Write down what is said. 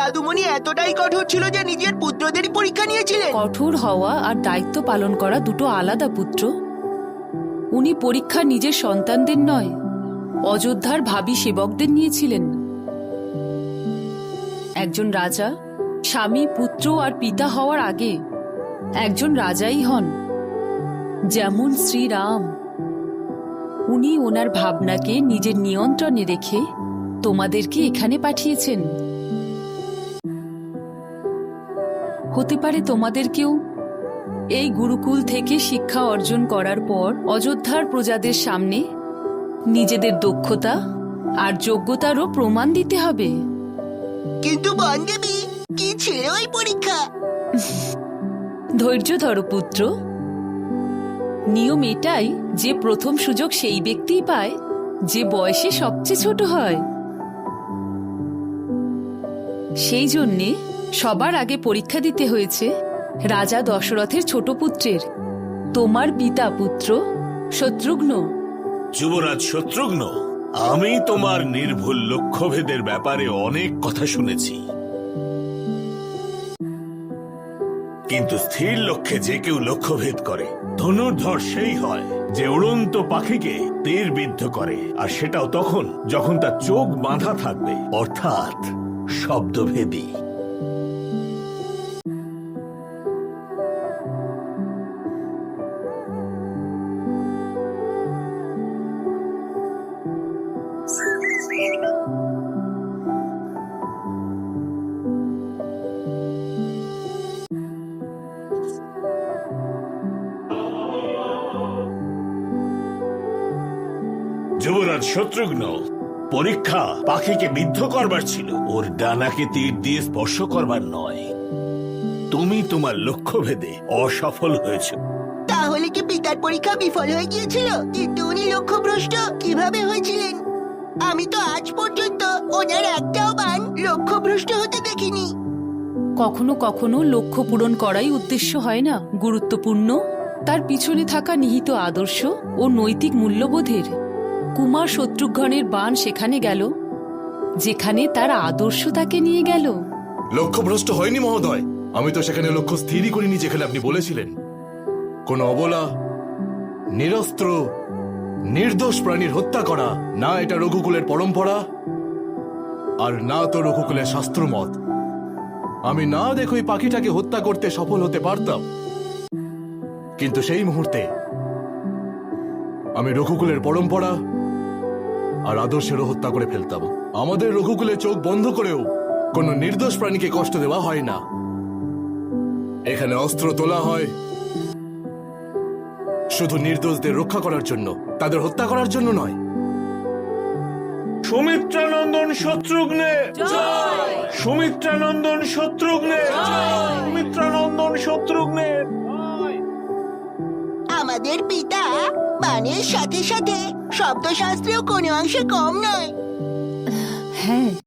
দাদুমণি এতটাই কঠোর ছিল যে নিজের পুত্রদেরই পরীক্ষা নিয়েছিলেন। কঠোর হওয়া আর দায়িত্ব পালন করা দুটো আলাদা পুত্র। উনি পরীক্ষা নিজের সন্তানদের নয়, অযোধ্যার ভাবী সেবকদের নিয়েছিলেন। একজন রাজা স্বামী, পুত্র আর পিতা হওয়ার আগে একজন রাজাই হন। যেমন শ্রীরাম, উনি ওনার ভাবনাকে নিজের নিয়ন্ত্রণে রেখে তোমাদেরকে এখানে পাঠিয়েছেন। হতে পারে তোমাদেরকেও এই গুরুকুল থেকে শিক্ষা অর্জন করার পর অযোধ্যার প্রজাদের সামনে নিজেদের দক্ষতা আর যোগ্যতারও প্রমাণ দিতে হবে। কিন্তু বনদেবী, কি ছিল ওই পরীক্ষা? ধৈর্য ধরো পুত্র। নিয়ম এটাই যে প্রথম সুযোগ সেই ব্যক্তিই পায় যে বয়সে সবচেয়ে ছোট হয়। সেই জন্যে সবার আগে পরীক্ষা দিতে হয়েছে রাজা দশরথের ছোট পুত্রের, তোমার পিতা পুত্র শত্রুঘ্ন। যুবরাজ শত্রুঘ্ন, আমি তোমার নির্ভুল লক্ষ্যভেদের ব্যাপারে অনেক কথা শুনেছি, কিন্তু স্থির লক্ষ্যে যে কেউ লক্ষ্যভেদ করে ধনুর্ধর সেই হয় যে উড়ন্ত পাখিকে তীর বিদ্ধ করে, আর সেটাও তখন যখন তার চোখ বাঁধা থাকবে, অর্থাৎ শব্দভেদী। যুবরাজ শত্রুঘ্ন, পরীক্ষা পাখিকে বিদ্ধ করবার ছিল, ওর ডানাকে তীর দিয়ে স্পর্শ করবার নয়। তুমি তোমার লক্ষ্যভেদে অসফল হয়েছ। তাহলে কি পিতার পরীক্ষা বিফল হয়ে গিয়েছিল? কিন্তু উনি লক্ষ্যভ্রষ্ট কিভাবে হয়েছিলেন? আমি তো আজ পর্যন্ত ওনার একটাও বাণ লক্ষ্যভ্রষ্ট হতে দেখিনি। কখনো কখনো লক্ষ্য পূরণ করাই উদ্দেশ্য হয় না, গুরুত্বপূর্ণ তার পিছনে থাকা নিহিত আদর্শ ও নৈতিক মূল্যবোধের। কুমার শত্রুঘ্নের বাণ সেখানে গেল যেখানে তার আদর্শ তাকে নিয়ে গেল। লক্ষ্যভ্রষ্ট হয়নি মহোদয়, আমি তো সেখানে লক্ষ্য স্থিরই করিনি যেখানে আপনি বলেছিলেন। কোন অবলা, নিরস্ত্র, নির্দোষ প্রাণীর হত্যা করা না এটা রঘুকুলের পরম্পরা, আর না তো রঘুকুলের শাস্ত্রমত। আমি না দেখো ওই পাখিটাকে হত্যা করতে সফল হতে পারতাম, কিন্তু সেই মুহূর্তে আমি রঘুকুলের পরম্পরা আর আদর্শেরও হত্যা করে ফেলতাম। আমাদের রঘুকুলে চোখ বন্ধ করেও কোনো নির্দোষ প্রাণীকে কষ্ট দেওয়া হয় না। এখানে অস্ত্র তোলা হয় শুধু নির্দোষদের রক্ষা করার জন্য, তাদের হত্যা করার জন্য নয়। সুমিত্রানন্দন শত্রুঘ্নে, সুমিত্রানন্দন শত্রুঘ্নে, সুমিত্রানন্দন শত্রুঘ্নে। আমাদের পিতা বাণের সাথে সাথে শব্দশাস্ত্রেও কোনো অংশে কম নয়। হ্যাঁ,